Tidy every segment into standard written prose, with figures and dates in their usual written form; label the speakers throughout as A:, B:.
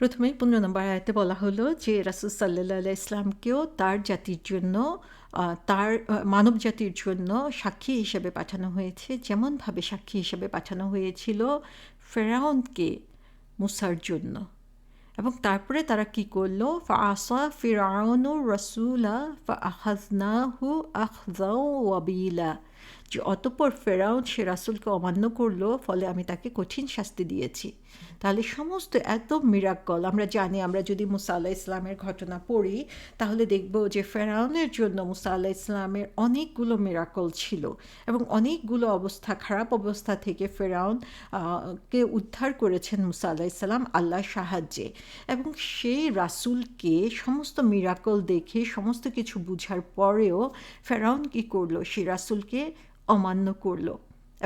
A: প্রথমেই 15 নম্বর আয়াতে বলা হলো যে রাসূল সাল্লাল্লাহু আলাইহি ইসলামকেও তার জাতির জন্য তার মানব জাতির জন্য সাক্ষী হিসেবে পাঠানো হয়েছে, যেমনভাবে সাক্ষী হিসেবে পাঠানো হয়েছিল ফেরাউনকে মুসার জন্য। এবং তারপরে তারা কি করলো, ফাআসা ফিরআউনুর রাসূলা ফাআখাযনাহু আখযাও ওয়াবিলা, যে অতঃপর ফেরাউন সে রাসূলকে অমান্য করলো, ফলে আমি তাকে কঠিন শাস্তি দিয়েছি। তাহলে সমস্ত এত মিরাকল আমরা জানি, আমরা যদি মুসা আলাইহিস ইসলামের ঘটনা পড়ি তাহলে দেখব যে ফেরাউনের জন্য মুসা আলাইহিস ইসলামের অনেকগুলো মিরাকল ছিল এবং অনেকগুলো খারাপ অবস্থা থেকে ফেরাউন কে উদ্ধার করেছেন মুসা আলাইহিস সালাম আল্লাহর সাহায্যে। এবং সেই রাসূলকে সমস্ত মিরাকল দেখে সমস্ত কিছু বুঝার পরেও ফেরাউন কি করলো, সেই রাসূলকে অমান্য করলো।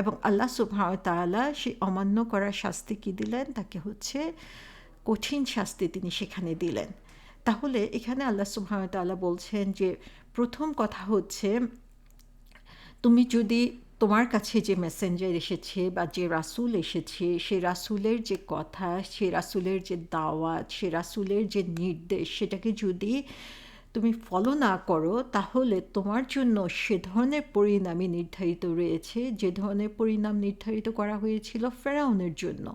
A: এবং আল্লাহ সুবহানাহু ওয়া তাআলা সেই অমান্য করার শাস্তি কি দিলেন, তাকে হচ্ছে কঠিন শাস্তি তিনি সেখানে দিলেন। তাহলে এখানে আল্লাহ সুবহানাহু ওয়া তাআলা বলছেন যে প্রথম কথা হচ্ছে, তুমি যদি তোমার কাছে যে মেসেঞ্জার এসেছে বা যে রাসূল এসেছে, সেই রাসূলের যে কথা, সেই রাসূলের যে দাওয়াত, সেই রাসূলের যে নির্দেশ, সেটাকে যদি তুমি ফলো না করো তাহলে তোমার জন্য সে ধরনের পরিণামই নির্ধারিত রয়েছে যে ধরনের পরিণাম নির্ধারিত করা হয়েছিল ফেরাউনের জন্য।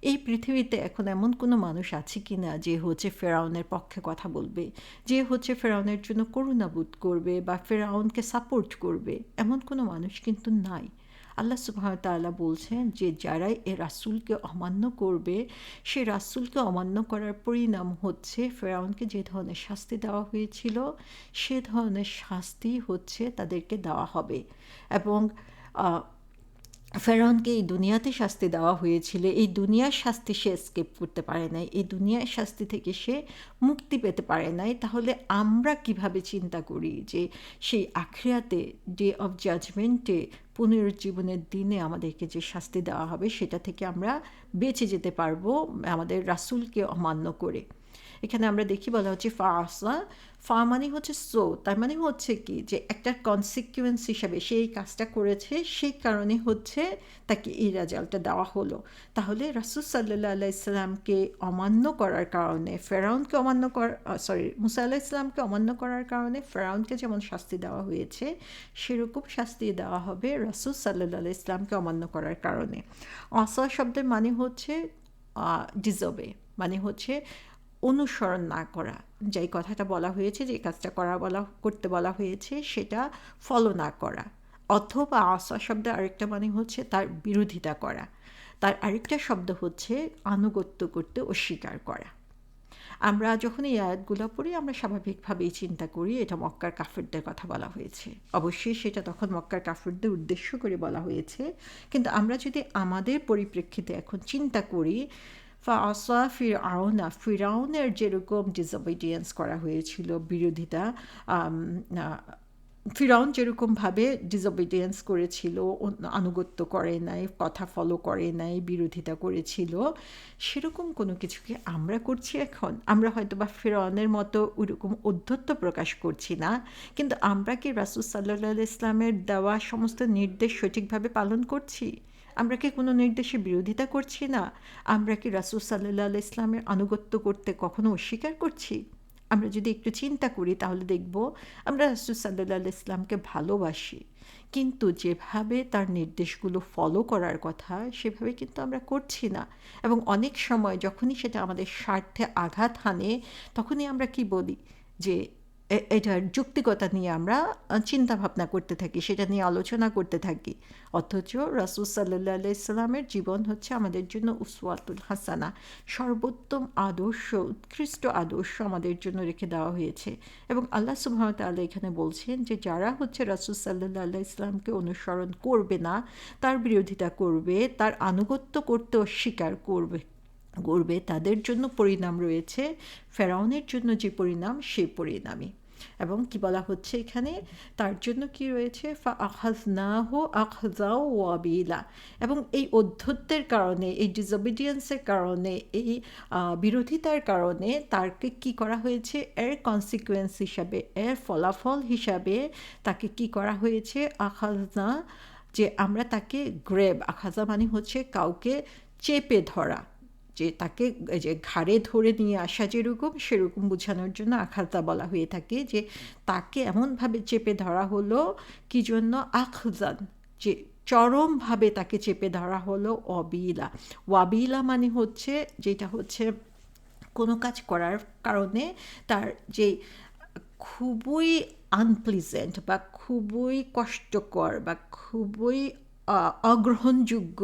A: এই পৃথিবীতে এখন এমন কোনো মানুষ আছে কি না যে হচ্ছে ফেরাউনের পক্ষে কথা বলবে, যে হচ্ছে ফেরাউনের জন্য করুণাবোধ করবে বা ফেরাউনকে সাপোর্ট করবে? এমন কোনো মানুষ কিন্তু নাই। আল্লাহ সুবহানাহু ওয়া তাআলা বলছেন যে যারাই এ রাসূলকে অমান্য করবে, সে রাসূলকে অমান্য করার পরিণাম হচ্ছে ফেরাউনকে যে ধরনের শাস্তি দেওয়া হয়েছিল সে ধরনের শাস্তি হচ্ছে তাদেরকে দেওয়া হবে। এবং ফেরাউনকে এই দুনিয়াতে শাস্তি দেওয়া হয়েছিল, এই দুনিয়ার শাস্তি সে এসকেপ করতে পারে নাই, এই দুনিয়ার শাস্তি থেকে সে মুক্তি পেতে পারে নাই। তাহলে আমরা কিভাবে চিন্তা করি যে সেই আখিরাতে, ডে অফ জাজমেন্টে, পুনরুজ্জীবনের দিনে আমাদেরকে যে শাস্তি দেওয়া হবে সেটা থেকে আমরা বেঁচে যেতে পারবো আমাদের রাসূলকে অমান্য করে? এখানে আমরা দেখি বলা হচ্ছে ফাআসা, ফা মানে হচ্ছে সো, তার মানে হচ্ছে কি যে একটা কনসিকুয়েন্স হিসাবে সেই কাজটা করেছে, সেই কারণে হচ্ছে তাকে এই রেজাল্টটা দেওয়া হলো। তাহলে রাসূল সাল্লাল্লাহু আলাইহি সাল্লামকে অমান্য করার কারণে ফেরাউনকে অমান্য মুসা আলাইহিস সালামকে অমান্য করার কারণে ফেরাউনকে যেমন শাস্তি দেওয়া হয়েছে, সেরকম শাস্তি দেওয়া হবে রাসূল সাল্লাল্লাহু আলাইহি সাল্লামকে অমান্য করার কারণে। আসা শব্দের মানে হচ্ছে ডিসওবে, মানে হচ্ছে অনুসরণ না করা। যেই কথাটা বলা হয়েছে, যে কাজটা করতে বলা হয়েছে সেটা ফলো না করা। অথবা আসা শব্দের আরেকটা মানে হচ্ছে তার বিরোধিতা করা। তার আরেকটা শব্দ হচ্ছে আনুগত্য করতে অস্বীকার করা। আমরা যখন এই আয়াতগুলো পড়ি আমরা স্বাভাবিকভাবেই চিন্তা করি এটা মক্কার কাফেরদের কথা বলা হয়েছে। অবশ্যই সেটা তখন মক্কার কাফেরদের উদ্দেশ্য করে বলা হয়েছে, কিন্তু আমরা যদি আমাদের পরিপ্রেক্ষিতে এখন চিন্তা করি, ফাআসা ফিরআউনা, ফিরআউনের যেরকম ডিসঅবিডিয়েন্স করা হয়েছিল, বিরোধিতা, ফিরআউন যেরকমভাবে ডিসঅবিডিয়েন্স করেছিল, আনুগত্য করে নাই, কথা ফলো করে নাই, বিরোধিতা করেছিল, সেরকম কোনো কিছুকে আমরা করছি এখন? আমরা হয়তো বা ফিরআউনের মতো ওরকম ঔদ্ধত্য প্রকাশ করছি না, কিন্তু আমরা কি রাসূল সাল্লাল্লাহু আলাইহি ইসলামের দেওয়া সমস্ত নির্দেশ সঠিকভাবে পালন করছি? আমরা কি কোনো নির্দেশের বিরোধিতা করছি না? আমরা কি রাসূল সাল্লাল্লাহু আলাইহি ইসলামের আনুগত্য করতে কখনো অস্বীকার করছি? আমরা যদি একটু চিন্তা করি তাহলে দেখব আমরা রাসূল সাল্লাল্লাহু আলাইহি ইসলামকে ভালোবাসি, কিন্তু যেভাবে তার নির্দেশগুলো ফলো করার কথা সেভাবে কিন্তু আমরা করছি না। এবং অনেক সময় যখনই সেটা আমাদের স্বার্থে আঘাত হানে তখনই আমরা কি বলি যে এটার যৌক্তিকতা নিয়ে আমরা চিন্তা ভাবনা করতে থাকি, সেটা নিয়ে আলোচনা করতে থাকি। অথচ রাসূল সাল্লাল্লাহু আলাইহি সাল্লামের জীবন হচ্ছে আমাদের জন্য উসওয়াতুল হাসানা, সর্বোত্তম আদর্শ, উৎকৃষ্ট আদর্শ আমাদের জন্য রেখে দেওয়া হয়েছে। এবং আল্লাহ সুবহানাহু ওয়া তাআলা এখানে বলছেন যে যারা হচ্ছে রাসূল সাল্লাল্লাহু আলাইহি সাল্লামকে অনুসরণ করবে না, তার বিরোধিতা করবে, তার আনুগত্য করতে অস্বীকার করবে, তাদের জন্য পরিণাম রয়েছে ফেরাউনের জন্য যে পরিণাম, সেই পরিণামই। এবং কি বলা হচ্ছে এখানে, তার জন্য কি রয়েছে, ফাআখাযনাহু আখযাও ওয়াবিলা। এবং এই অধ্যত্বের কারণে, এই ডিসঅবিডিয়েন্সের কারণে, এই বিরোধিতার কারণে তাকে কি করা হয়েছে, এর কনসিকুয়েন্স হিসাবে, এর ফলাফল হিসাবে তাকে কি করা হয়েছে, আখাযনা, যে আমরা তাকে গ্রেব, আখাযা মানে হচ্ছে কাউকে চেপে ধরা, যে তাকে এই যে ঘাড়ে ধরে নিয়ে আসা যেরকম সেরকম বোঝানোর জন্য আখাজা বলা হয়ে থাকে, যে তাকে এমনভাবে চেপে ধরা হলো কি জন্য, আখজান, যে চরমভাবে তাকে চেপে ধরা হলো, অবিলা। ওয়াবিলা মানে হচ্ছে যেটা হচ্ছে কোনো কাজ করার কারণে তার যে খুবই আনপ্লিজেন্ট বা খুবই কষ্টকর বা খুবই অগ্রহণযোগ্য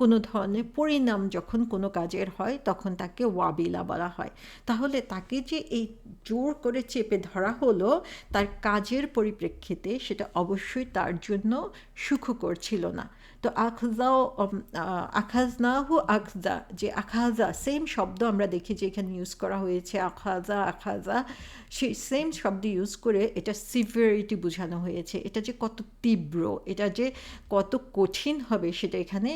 A: কোনো ধরনের পরিণাম যখন কোনো কাজের হয় তখন তাকে ওয়াবিলা বলা হয়। তাহলে তাকে যে এই জোর করে চেপে ধরা হলো তার কাজের পরিপ্রেক্ষিতে সেটা অবশ্যই তার জন্য সুখকর ছিল না। তো আখজাও আখাজনাহু আখজা, যে আখাজা সেম শব্দ আমরা দেখি যে এখানে ইউজ করা হয়েছে, আখাজা আখাজা, সেই সেম শব্দ ইউজ করে এটা সিভিয়ারিটি বোঝানো হয়েছে, এটা যে কত তীব্র, এটা যে কত কঠিন হবে সেটা এখানে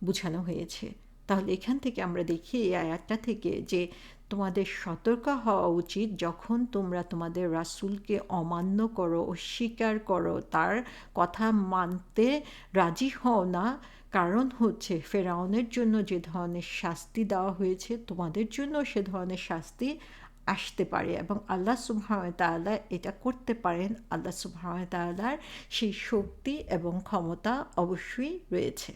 A: বোঝানো হয়েছে। তাহলে এখান থেকে আমরা দেখি এই আয়াতটা থেকে যে তোমাদের সতর্ক হওয়া উচিত যখন তোমরা তোমাদের রাসূলকে অমান্য করো, অস্বীকার করো, তার কথা মানতে রাজি হও না। কারণ হচ্ছে ফেরাউনের জন্য যে ধরনের শাস্তি দেওয়া হয়েছে তোমাদের জন্য সে ধরনের শাস্তি আসতে পারে, এবং আল্লাহ সুবহানাহু ওয়া তাআলা এটা করতে পারেন। আল্লাহ সুবহানাহু ওয়া তাআলার সেই শক্তি এবং ক্ষমতা অবশ্যই রয়েছে।